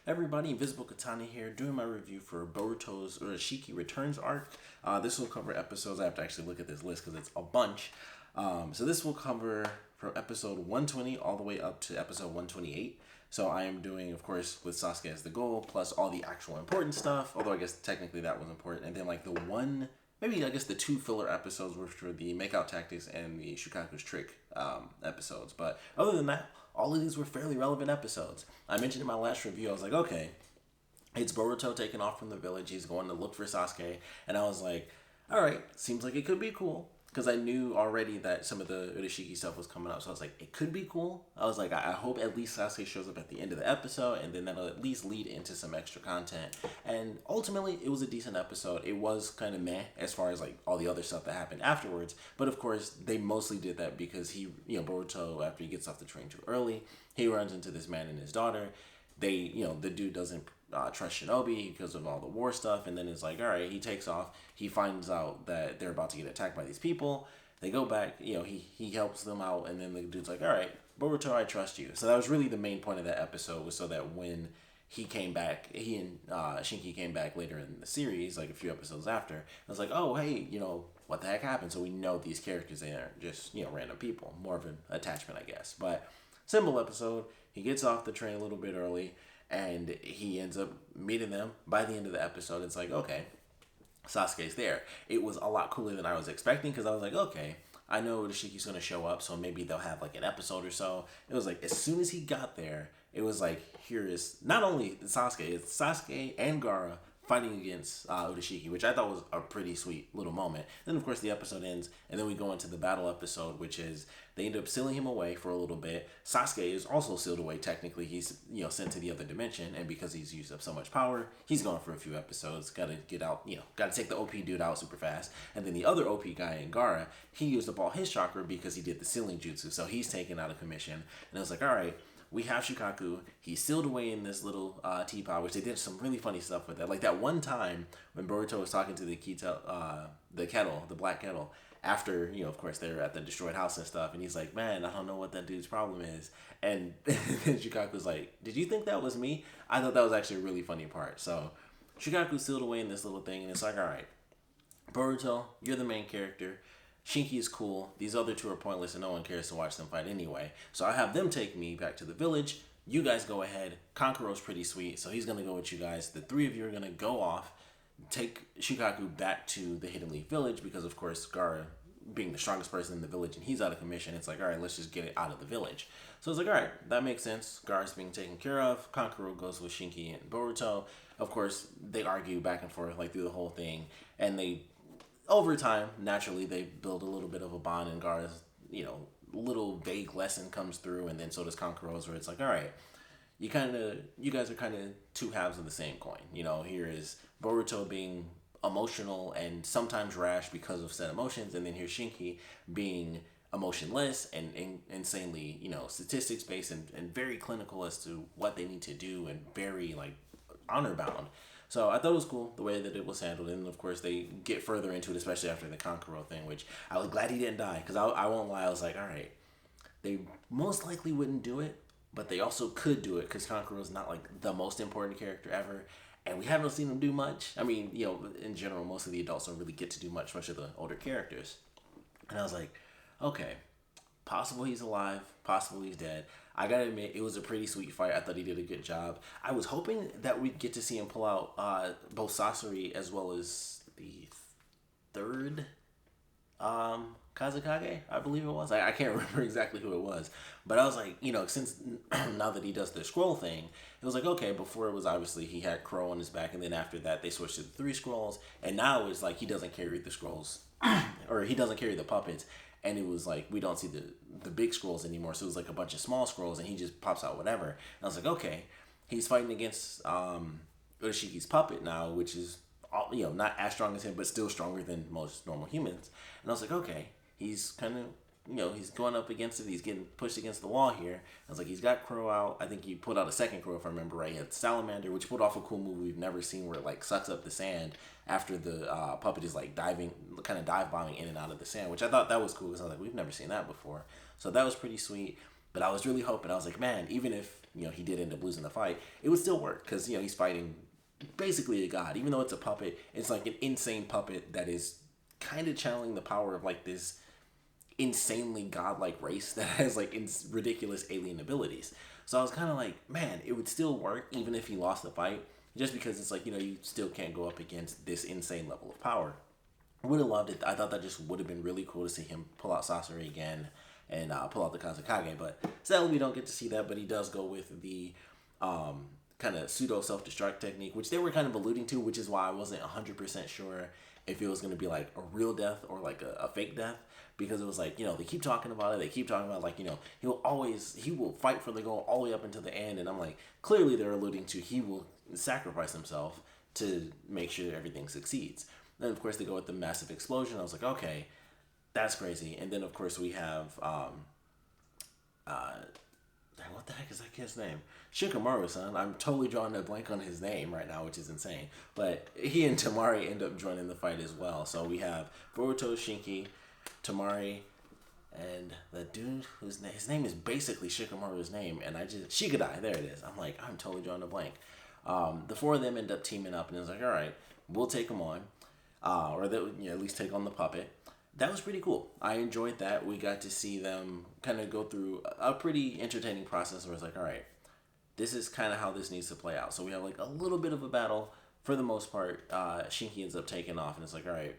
Everybody, Invisiblekatana here, doing my review for Boruto's Urashiki Returns arc. This will cover episodes. I have to actually look at this list because it's a bunch. So this will cover from episode 120 all the way up to episode 128. So I am doing, of course, with Sasuke as the goal, plus all the actual important stuff, although I guess technically that was important. And then like the two filler episodes, which were the makeout tactics and the Shukaku's trick episodes. But other than that, all of these were fairly relevant episodes. I mentioned in my last review, I was like, okay, it's Boruto taking off from the village. He's going to look for Sasuke. And I was like, all right, seems like it could be cool. Because I knew already that some of the Urashiki stuff was coming up. So I was like, it could be cool. I was like, I hope at least Sasuke shows up at the end of the episode. And then that'll at least lead into some extra content. And ultimately, it was a decent episode. It was kind of meh as far as like all the other stuff that happened afterwards. But of course, they mostly did that because Boruto, after he gets off the train too early, he runs into this man and his daughter. The dude doesn't trust Shinobi because of all the war stuff, and then it's like, all right, he takes off. He finds out that they're about to get attacked by these people. They go back, he helps them out, and then the dude's like, all right, Boruto, I trust you. So that was really the main point of that episode, was so that when he came back, he and Shinki came back later in the series, like a few episodes after. I was like, oh, hey, what the heck happened? So we know these characters, they aren't just, random people. More of an attachment, I guess. But simple episode. He gets off the train a little bit early, and he ends up meeting them. By the end of the episode, it's like, okay, Sasuke's there. It was a lot cooler than I was expecting, because I was like, okay, I know Urashiki's going to show up, so maybe they'll have like an episode or so. It was like, as soon as he got there, it was like, here is not only Sasuke, it's Sasuke and Gaara fighting against Urashiki, which I thought was a pretty sweet little moment. Then, of course, the episode ends, and then we go into the battle episode, which is they end up sealing him away for a little bit. Sasuke is also sealed away, technically. He's, sent to the other dimension, and because he's used up so much power, he's gone for a few episodes. Got to get out, got to take the OP dude out super fast. And then the other OP guy in Gaara, he used up all his chakra because he did the sealing jutsu, so he's taken out of commission. And I was like, all right, we have Shukaku. He's sealed away in this little teapot, which they did some really funny stuff with that. Like that one time when Boruto was talking to the kettle, the black kettle, after, of course, they're at the destroyed house and stuff, and he's like, man, I don't know what that dude's problem is. And then Shukaku's like, did you think that was me? I thought that was actually a really funny part. So Shukaku's sealed away in this little thing, and it's like, all right, Boruto, you're the main character. Shinki is cool. These other two are pointless and no one cares to watch them fight anyway. So I have them take me back to the village. You guys go ahead. Kankuro's pretty sweet, so he's going to go with you guys. The three of you are going to go off, take Shukaku back to the Hidden Leaf Village because, of course, Gaara being the strongest person in the village and he's out of commission, it's like, all right, let's just get it out of the village. So it's like, all right, that makes sense. Gaara's being taken care of. Kankuro goes with Shinki and Boruto. Of course, they argue back and forth like through the whole thing, and over time, naturally, they build a little bit of a bond, and Gaara's, little vague lesson comes through, and then so does Kankuro's, where it's like, all right, you guys are kind of two halves of the same coin. Here is Boruto being emotional and sometimes rash because of said emotions, and then here's Shinki being emotionless and insanely, statistics-based and very clinical as to what they need to do and very, honor-bound. So I thought it was cool the way that it was handled, and of course they get further into it, especially after the Kankuro thing, which I was glad he didn't die, because I won't lie, I was like, all right, they most likely wouldn't do it, but they also could do it, because Kankuro's not like the most important character ever, and we haven't seen him do much. I mean, in general, most of the adults don't really get to do much of the older characters. And I was like, okay, possible he's alive, possible he's dead. I gotta admit, it was a pretty sweet fight. I thought he did a good job. I was hoping that we'd get to see him pull out both Sasori as well as the third Kazekage, I believe it was. I can't remember exactly who it was. But I was like, since now that he does the scroll thing, it was like, okay, before it was obviously he had Crow on his back, and then after that they switched to the 3 scrolls, and now it's like he doesn't carry the scrolls, or he doesn't carry the puppets. And it was like, we don't see the big scrolls anymore. So it was like a bunch of small scrolls, and he just pops out whatever. And I was like, okay, he's fighting against Urashiki's puppet now, which is, not as strong as him, but still stronger than most normal humans. And I was like, okay, he's kind of, he's going up against it. He's getting pushed against the wall here. I was like, he's got Crow out. I think he put out a second Crow, if I remember right. He had Salamander, which put off a cool move we've never seen, where it sucks up the sand after the puppet is kind of dive bombing in and out of the sand, which I thought that was cool, because I was like, we've never seen that before. So that was pretty sweet. But I was really hoping, I was like, man, even if he did end up losing the fight, it would still work because he's fighting basically a god. Even though it's a puppet, it's like an insane puppet that is kind of channeling the power of like this insanely godlike race that has like ridiculous alien abilities. So I was kind of like, man, it would still work even if he lost the fight, just because it's like you still can't go up against this insane level of power. I would have loved it. I thought that just would have been really cool to see him pull out Sasori again and pull out the Kazakage. But sadly, we don't get to see that. But he does go with the kind of pseudo self-destruct technique, which they were kind of alluding to, which is why I wasn't 100% sure if it was going to be like a real death or like a fake death. Because it was like, they keep talking about it. They keep talking about like, he will fight for the goal all the way up until the end. And I'm like, clearly they're alluding to he will sacrifice himself to make sure that everything succeeds. Then, of course, they go with the massive explosion. I was like, okay, that's crazy. And then, of course, we have, what the heck is that kid's name? Shikamaru-san. I'm totally drawing a blank on his name right now, which is insane. But he and Tamari end up joining the fight as well. So we have Boruto, Shinki, Tamari, and the dude his name is basically Shikamaru's name. And Shikadai, there it is. I'm like, I'm totally drawing a blank. The four of them end up teaming up, and it's like, all right, we'll take them on. Or that at least take on the puppet. That was pretty cool. I enjoyed that. We got to see them kind of go through a pretty entertaining process where it's like, all right, this is kind of how this needs to play out. So we have like a little bit of a battle. For the most part, Shinki ends up taking off, and it's like, all right,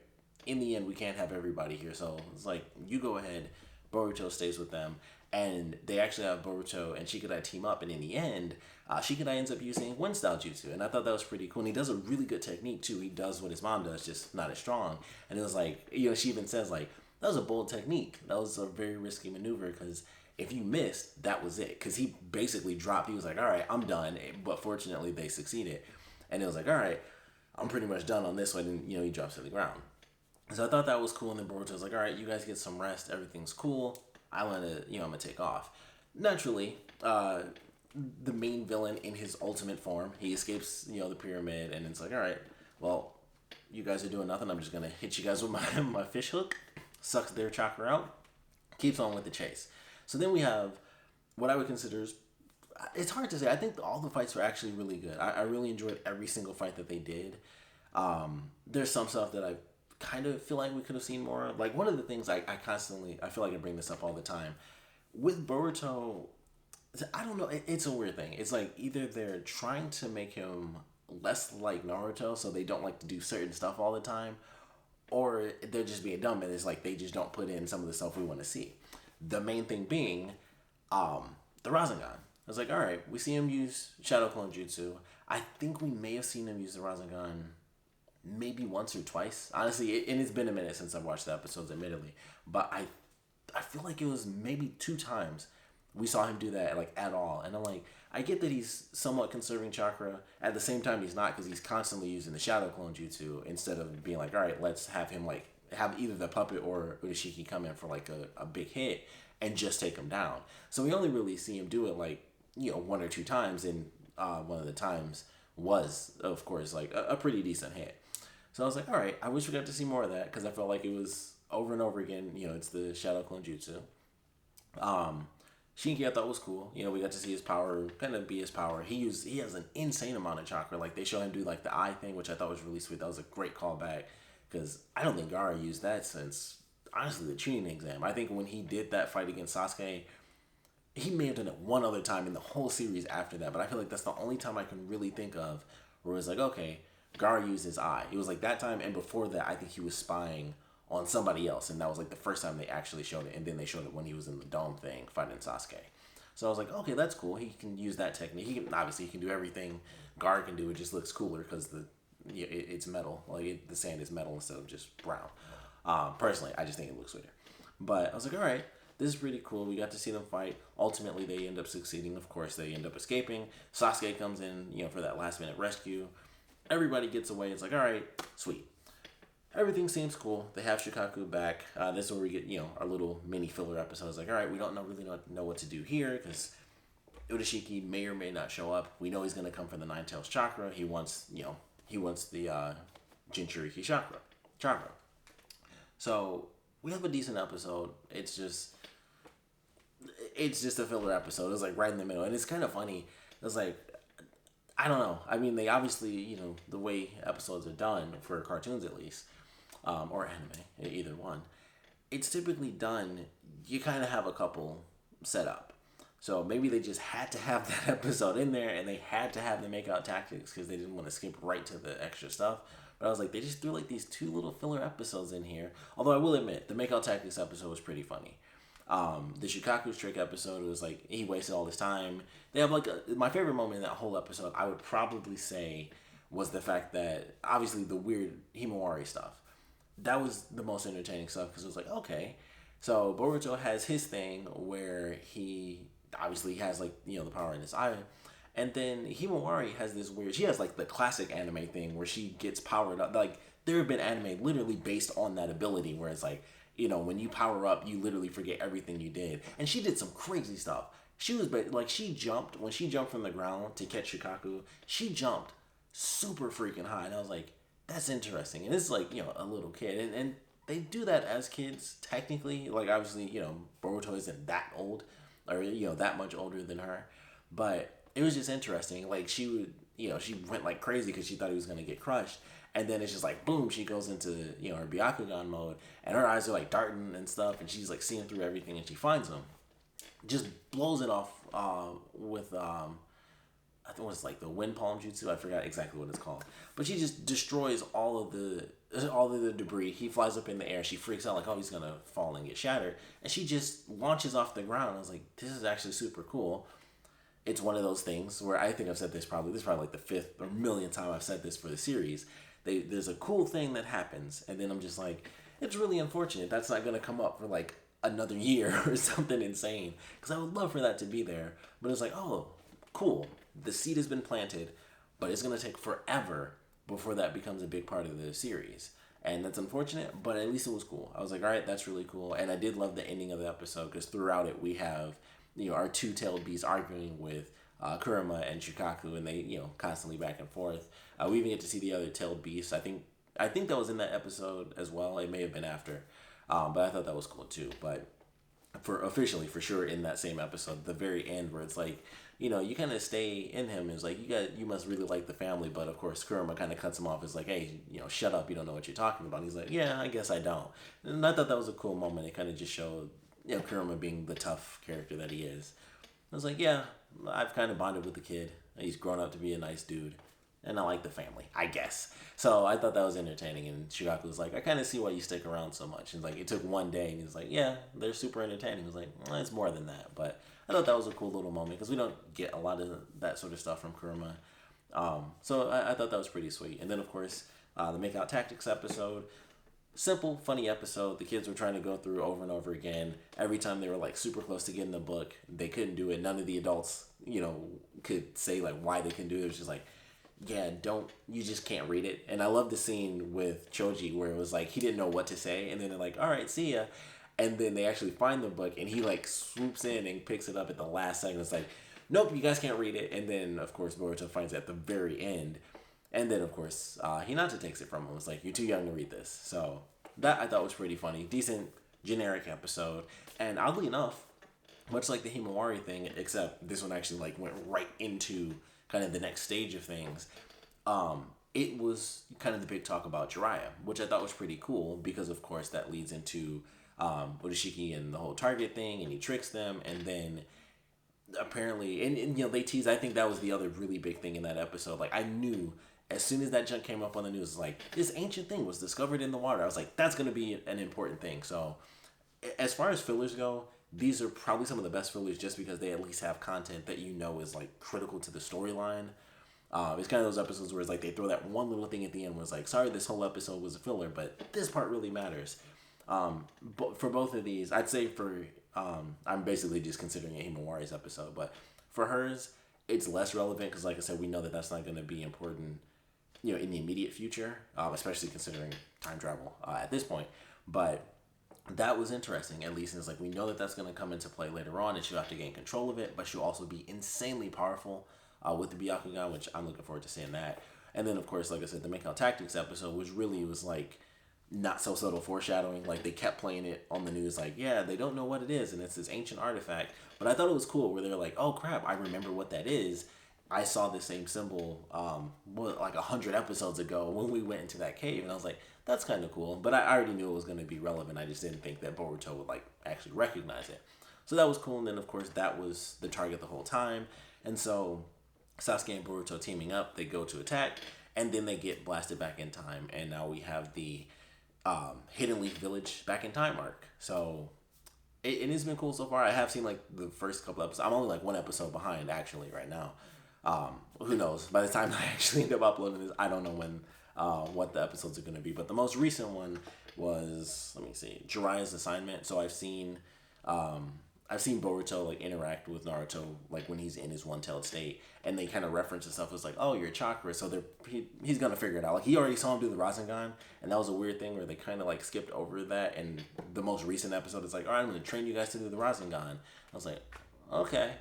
in the end, we can't have everybody here. So it's like, you go ahead. Boruto stays with them. And they actually have Boruto and Shikadai team up. And in the end, Shikadai ends up using Wind-style jutsu. And I thought that was pretty cool. And he does a really good technique, too. He does what his mom does, just not as strong. And it was like, she even says, like, that was a bold technique. That was a very risky maneuver because if you missed, that was it. Because he basically dropped. He was like, all right, I'm done. But fortunately, they succeeded. And it was like, all right, I'm pretty much done on this one. And, he drops to the ground. So I thought that was cool. And then Boruto was like, all right, you guys get some rest. Everything's cool. I'm gonna take off. Naturally, the main villain in his ultimate form, he escapes, the pyramid, and it's like, all right, well, you guys are doing nothing. I'm just gonna hit you guys with my fish hook, sucks their chakra out, keeps on with the chase. So then we have what I would consider it's hard to say. I think all the fights were actually really good. I really enjoyed every single fight that they did. There's some stuff that I kind of feel like we could have seen more. Like one of the things I feel like I bring this up all the time with Boruto. I don't know. It's a weird thing. It's like either they're trying to make him less like Naruto, so they don't like to do certain stuff all the time, or they're just being dumb and it's like they just don't put in some of the stuff we want to see. The main thing being, the Rasengan. I was like, all right, we see him use Shadow Clone Jutsu. I think we may have seen him use the Rasengan maybe once or twice. Honestly, and it's been a minute since I've watched the episodes, admittedly. But I feel like it was maybe 2 times we saw him do that, like, at all. And I'm like, I get that he's somewhat conserving chakra. At the same time, he's not, because he's constantly using the Shadow Clone Jutsu instead of being like, all right, let's have him, like, have either the puppet or Urashiki come in for, like, a big hit and just take him down. So we only really see him do it, like, 1 or 2 times, and one of the times was, of course, like, a pretty decent hit. So I was like, all right, I wish we got to see more of that because I felt like it was over and over again. It's the Shadow Clone Jutsu. Shinki I thought was cool. We got to see his power kind of be his power. He has an insane amount of chakra. Like they show him do like the eye thing, which I thought was really sweet. That was a great callback because I don't think Gaara used that since honestly the Chunin exam. I think when he did that fight against Sasuke, he may have done it one other time in the whole series after that. But I feel like that's the only time I can really think of where it's like, okay, Gaara used his eye. It was like that time, and before that, I think he was spying on somebody else, and that was like the first time they actually showed it, and then they showed it when he was in the dome thing fighting Sasuke. So I was like, okay, that's cool. He can use that technique. He can do everything Gaara can do. It just looks cooler because it's metal. Like the sand is metal instead of just brown. Personally, I just think it looks sweeter. But I was like, all right, this is pretty cool. We got to see them fight. Ultimately, they end up succeeding. Of course, they end up escaping. Sasuke comes in, for that last minute rescue. Everybody gets away. It's like, all right, sweet. Everything seems cool. They have Shikaku back. This is where we get, our little mini filler episodes. Like, all right, we don't really know what to do here because Urashiki may or may not show up. We know he's going to come for the Nine Tails chakra. He wants the jinchuriki chakra. So we have a decent episode. It's just, it's just a filler episode. It was like right in the middle, and it's kind of funny. It was like, I don't know. I mean, they obviously, the way episodes are done for cartoons at least, or anime, either one. It's typically done. You kind of have a couple set up. So maybe they just had to have that episode in there, and they had to have the makeout tactics because they didn't want to skip right to the extra stuff. But I was like, they just threw like these 2 little filler episodes in here. Although I will admit, the makeout tactics episode was pretty funny. The Shukaku's trick episode was like, he wasted all his time. They have like my favorite moment in that whole episode, I would probably say, was the fact that obviously the weird Himawari stuff. That was the most entertaining stuff because it was like, okay, so Boruto has his thing where he obviously has like, the power in his eye. And then Himawari has this weird, she has like the classic anime thing where she gets powered up. Like there have been anime literally based on that ability where it's like, when you power up, you literally forget everything you did. And she did some crazy stuff. She was like, when she jumped from the ground to catch Shukaku, she jumped super freaking high. And I was like, that's interesting. And it's like, a little kid. And they do that as kids, technically. Like obviously, Boruto isn't that old or, that much older than her. But it was just interesting. Like she would, she went like crazy because she thought he was going to get crushed. And then it's just like, boom, she goes into, her Byakugan mode. And her eyes are like darting and stuff. And she's like seeing through everything and she finds him. Just blows it off with, I think it was like the wind palm jutsu. I forgot exactly what it's called. But she just destroys all of the debris. He flies up in the air. She freaks out like, oh, he's going to fall and get shattered. And she just launches off the ground. I was like, this is actually super cool. It's one of those things where I think I've said this is probably like the 5th or millionth time I've said this for the series. There's a cool thing that happens, and then I'm just like, it's really unfortunate that's not going to come up for like another year or something insane, because I would love for that to be there. But it's like, oh, cool, the seed has been planted, but it's going to take forever before that becomes a big part of the series. And that's unfortunate, but at least it was cool. I was like, all right, that's really cool. And I did love the ending of the episode, because throughout it we have our 2-tailed beasts arguing with Kurama and Shukaku, and they constantly back and forth. We even get to see the other tailed beasts. I think that was in that episode as well. It may have been after, but I thought that was cool too. But for sure in that same episode, the very end where it's like, you kind of stay in him. It's like you must really like the family, but of course Kurama kind of cuts him off. It's like, hey, shut up, you don't know what you're talking about. And he's like, yeah, I guess I don't. And I thought that was a cool moment. It kind of just showed Kurama being the tough character that he is. I was like, yeah, I've kind of bonded with the kid. He's grown up to be a nice dude. And I like the family, I guess. So I thought that was entertaining. And Shukaku was like, I kind of see why you stick around so much. And like, it took one day. And he's like, yeah, they're super entertaining. He was like, well, it's more than that. But I thought that was a cool little moment because we don't get a lot of that sort of stuff from Kurama. So I thought that was pretty sweet. And then, of course, the Makeout Tactics episode. Simple, funny episode. The kids were trying to go through over and over again. Every time they were like super close to getting the book, they couldn't do it. None of the adults, could say like why they couldn't do it. It was just like, yeah, you just can't read it. And I love the scene with Choji where it was like he didn't know what to say, and then they're like, all right, see ya. And then they actually find the book, and he like swoops in and picks it up at the last second. It's like, nope, you guys can't read it. And then of course Boruto finds it at the very end. And then, of course, Hinata takes it from him. It's like, you're too young to read this. So that I thought was pretty funny. Decent, generic episode. And oddly enough, much like the Himawari thing, except this one actually like went right into kind of the next stage of things, it was kind of the big talk about Jiraiya, which I thought was pretty cool because, of course, that leads into Urashiki and the whole Target thing, and he tricks them, and then apparently, and they tease, I think that was the other really big thing in that episode. Like, I knew as soon as that junk came up on the news, like, this ancient thing was discovered in the water. I was like, that's going to be an important thing. So as far as fillers go, these are probably some of the best fillers just because they at least have content that is like critical to the storyline. It's kind of those episodes where it's like they throw that one little thing at the end where it's like, sorry, this whole episode was a filler, but this part really matters. But for both of these, I'd say I'm basically just considering it Himawari's episode, but for hers, it's less relevant because, like I said, we know that that's not going to be important, in the immediate future, especially considering time travel at this point. But that was interesting, at least. And it's like, we know that that's going to come into play later on, and she'll have to gain control of it, but she'll also be insanely powerful with the Byakugan, which I'm looking forward to seeing that. And then, of course, like I said, the Makeout Tactics episode, which really was like, not so subtle foreshadowing. Like they kept playing it on the news, like, yeah, they don't know what it is, and it's this ancient artifact. But I thought it was cool where they're like, oh crap, I remember what that is. I saw the same symbol, like 100 episodes ago when we went into that cave, and I was like, that's kind of cool. But I already knew it was going to be relevant. I just didn't think that Boruto would like actually recognize it. So that was cool. And then of course that was the target the whole time. And so Sasuke and Boruto teaming up, they go to attack, and then they get blasted back in time, and now we have the Hidden Leaf Village back in time arc. So it has been cool so far. I have seen like the first couple episodes. I'm only like one episode behind actually right now. Who knows? By the time I actually end up uploading this, I don't know when what the episodes are going to be. But the most recent one was, let me see, Jiraiya's assignment. So I've seen Boruto like interact with Naruto like when he's in his one-tailed state, and they kind of reference himself as like, oh, you're chakra, so he's gonna figure it out. Like he already saw him do the Rasengan, and that was a weird thing where they kind of like skipped over that. And the most recent episode is like, all right, I'm gonna train you guys to do the Rasengan. I was like, okay.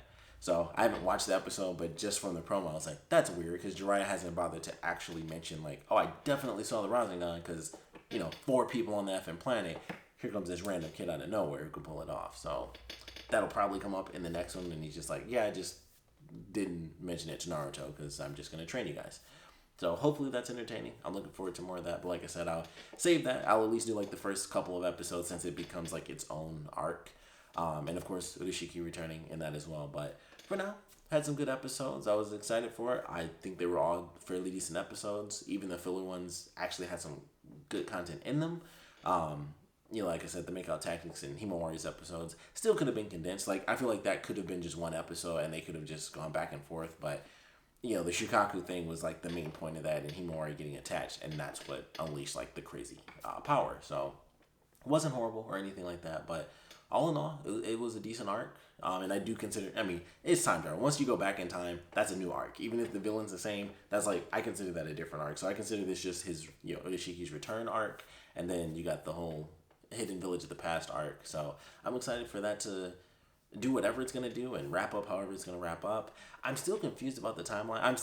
So I haven't watched the episode, but just from the promo, I was like, that's weird because Jiraiya hasn't bothered to actually mention like, oh, I definitely saw the Rasengan because 4 people on the effing planet. Here comes this random kid out of nowhere who could pull it off. So that'll probably come up in the next one, and he's just like, yeah, I just didn't mention it to Naruto because I'm just going to train you guys. So hopefully that's entertaining. I'm looking forward to more of that, but like I said, I'll save that. I'll at least do like the first couple of episodes since it becomes like its own arc. And of course, Urashiki returning in that as well. But for now, had some good episodes. I was excited for it. I think they were all fairly decent episodes. Even the filler ones actually had some good content in them. Like I said, the makeout tactics in Himawari's episodes still could have been condensed. Like, I feel like that could have been just one episode and they could have just gone back and forth. But, the Shukaku thing was, like, the main point of that, and Himawari getting attached. And that's what unleashed, like, the crazy power. So, it wasn't horrible or anything like that. But, all in all, it was a decent arc. And I do consider, it's time travel. Once you go back in time, that's a new arc. Even if the villain's the same, that's like, I consider that a different arc. So, I consider this just his, Urashiki's return arc. And then you got the whole Hidden Village of the Past arc. So I'm excited for that to do whatever it's going to do and wrap up however it's going to wrap up. I'm still confused about the timeline. I'm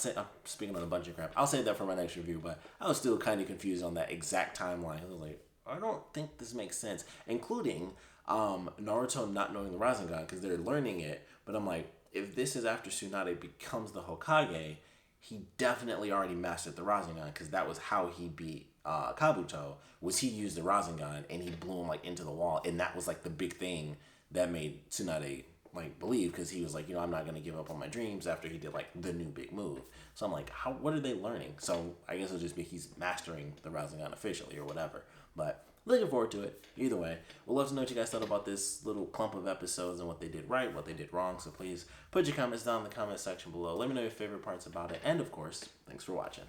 speaking on a bunch of crap. I'll save that for my next review, but I was still kind of confused on that exact timeline. I was like, I don't think this makes sense, including Naruto not knowing the Rasengan because they're learning it. But I'm like, if this is after Tsunade becomes the Hokage, he definitely already mastered the Rasengan because that was how he beat Kabuto, was he used the Rasengan and he blew him like into the wall, and that was like the big thing that made Tsunade like believe, because he was like, I'm not gonna give up on my dreams after he did like the new big move. So I'm like, what are they learning? So I guess it'll just be he's mastering the Rasengan officially or whatever. But looking forward to it. Either way, we'd love to know what you guys thought about this little clump of episodes and what they did right, what they did wrong. So please put your comments down in the comment section below. Let me know your favorite parts about it, and of course, thanks for watching.